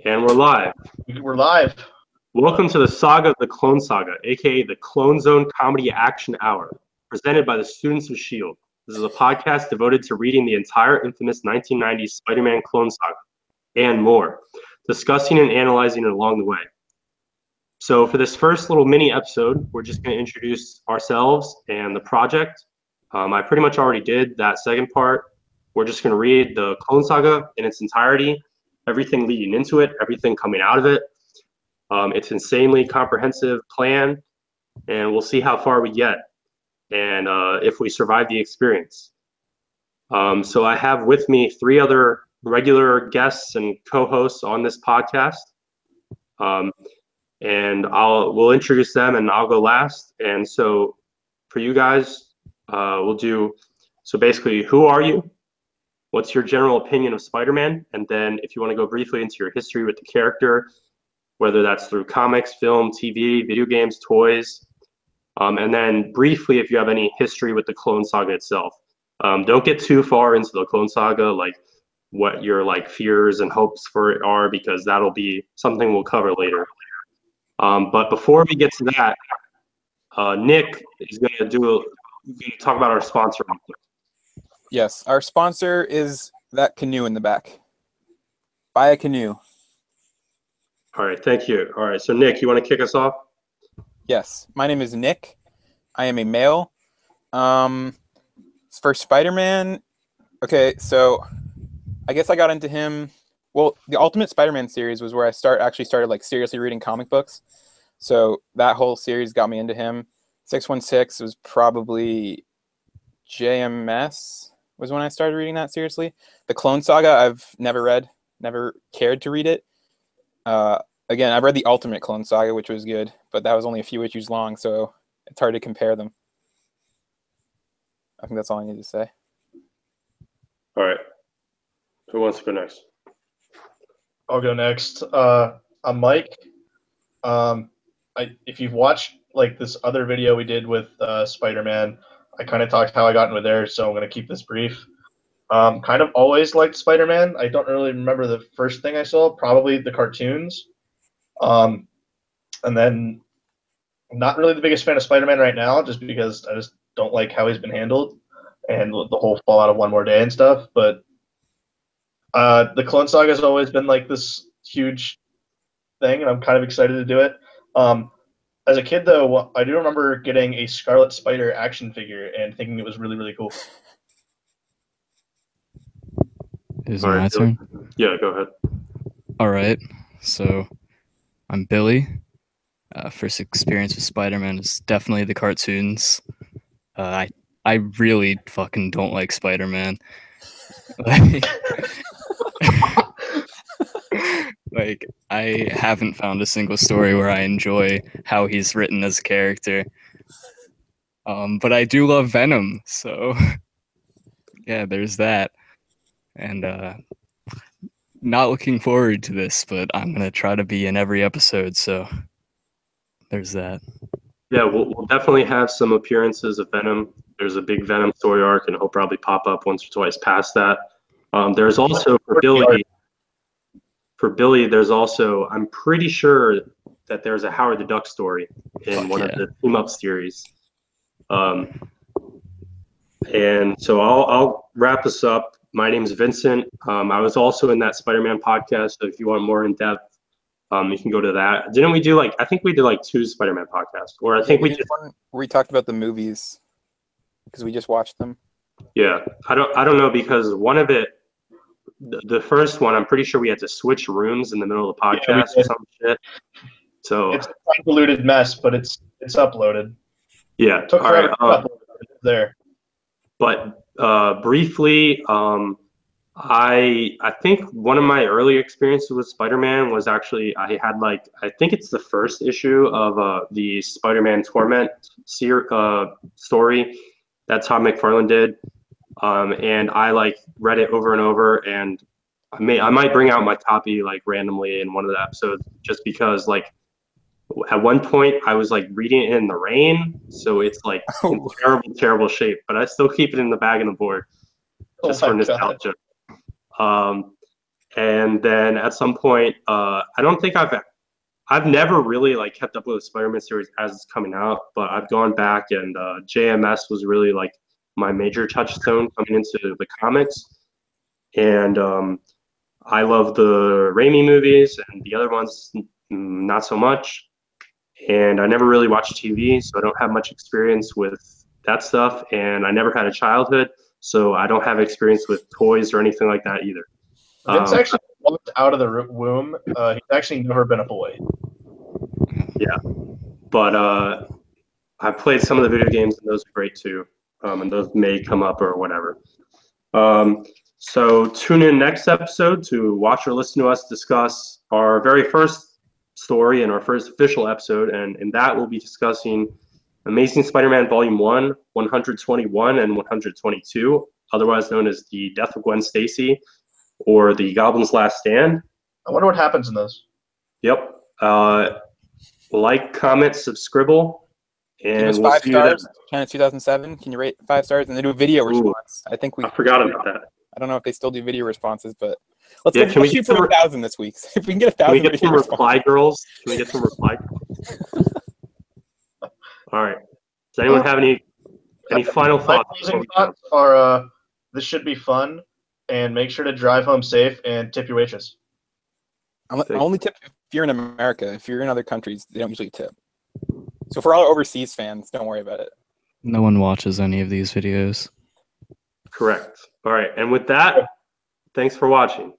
And we're live. We're live. Welcome to the Saga of the Clone Saga, aka the Clone Zone Comedy Action Hour, presented by the students of S.H.I.E.L.D. This is a podcast devoted to reading the entire infamous 1990s Spider-Man Clone Saga and more, discussing and analyzing it along the way. So for this first little mini episode, we're just going to introduce ourselves and the project. I pretty much already did that second part. We're just going to read the Clone Saga in its entirety, everything leading into it, everything coming out of it. It's insanely comprehensive plan, and we'll see how far we get and if we survive the experience. So I have with me three other regular guests and co-hosts on this podcast. And we'll introduce them and I'll go last. And so for you guys, we'll do, so basically, who are you? What's your general opinion of Spider-Man? And then if you want to go briefly into your history with the character, whether that's through comics, film, TV, video games, toys, and then briefly if you have any history with the Clone Saga itself. Don't get too far into the Clone Saga, like what your fears and hopes for it are, because that'll be something we'll cover later. But before we get to that, Nick is going to talk about our sponsor real quick. Yes, our sponsor is that canoe in the back. Buy a canoe. All right, thank you. All right, so Nick, you want to kick us off? Yes, my name is Nick. I am a male. For Spider-Man, okay, so I guess I got into him. Well, the Ultimate Spider-Man series was where I actually started seriously reading comic books. So that whole series got me into him. 616 was probably JMS was when I started reading that seriously. The Clone Saga I've never read, never cared to read it. Again, I've read the Ultimate Clone Saga, which was good, but that was only a few issues long, so it's hard to compare them. I think that's all I need to say. All right. Who wants to go next? I'll go next. I'm Mike. If you've watched this other video we did with Spider-Man, I kind of talked how I got into there, so I'm going to keep this brief. Kind of always liked Spider-Man. I don't really remember the first thing I saw, probably the cartoons. And then I'm not really the biggest fan of Spider-Man right now, just because I just don't like how he's been handled and the whole fallout of One More Day and stuff. But the Clone Saga has always been this huge thing, and I'm kind of excited to do it. As a kid, though, I do remember getting a Scarlet Spider action figure and thinking it was really, really cool. Is it my turn? Yeah, go ahead. All right. So I'm Billy. First experience with Spider-Man is definitely the cartoons. I really fucking don't like Spider-Man. I haven't found a single story where I enjoy how he's written as a character. But I do love Venom, so yeah, there's that. And not looking forward to this, but I'm gonna try to be in every episode, so there's that. Yeah, we'll definitely have some appearances of Venom. There's a big Venom story arc, and he'll probably pop up once or twice past that. There's also for Billy, there's also, I'm pretty sure that there's a Howard the Duck story in one of the team up series. And so I'll wrap this up. My name is Vincent. I was also in that Spider-Man podcast, so if you want more in depth, you can go to that. Didn't we do I think we did 2 Spider-Man podcasts, or I think we just one where we talked about the movies because we just watched them. Yeah, I don't know, because one of it, the first one, I'm pretty sure we had to switch rooms in the middle of the podcast or some shit. So it's a convoluted mess, but it's uploaded. Yeah, Took forever to upload it there. But briefly, I think one of my early experiences with Spider-Man was actually I had I think it's the first issue of the Spider-Man Torment story that Todd McFarlane did, and I read it over and over, and I might bring out my copy randomly in one of the episodes, just because at one point I was reading it in the rain, so it's in terrible shape, but I still keep it in the bag and the board just for nostalgia. And then at some point, I don't think I've never really like kept up with the Spider-Man series as it's coming out, but I've gone back and JMS was really like my major touchstone coming into the comics. And I love the Raimi movies, and the other ones not so much. And I never really watched TV, so I don't have much experience with that stuff. And I never had a childhood, so I don't have experience with toys or anything like that either. Vince actually walked out of the womb. He's actually never been a boy. Yeah, but I've played some of the video games, and those are great too. And those may come up or whatever. So tune in next episode to watch or listen to us discuss our very first story and our first official episode. And in that, we'll be discussing Amazing Spider-Man Volume 1, 121, and 122, otherwise known as The Death of Gwen Stacy or The Goblin's Last Stand. I wonder what happens in those. Yep. Like, comment, subscribe. And Give us we'll 5 see you then. stars. China 2007. Can you rate 5 stars and then do a video response? I think I forgot about that. I don't know if they still do video responses, but let's Yeah, let's shoot for 1,000 this week. If we can get 1,000, Can we get video some reply responses. girls? Can we get some reply girls? All right. Does anyone have any final My thoughts? closing thoughts are this should be fun, and make sure to drive home safe and tip your waitress. I only tip if you're in America. If you're in other countries, they don't usually tip. So for all overseas fans, don't worry about it. No one watches any of these videos. Correct. All right. And with that, thanks for watching.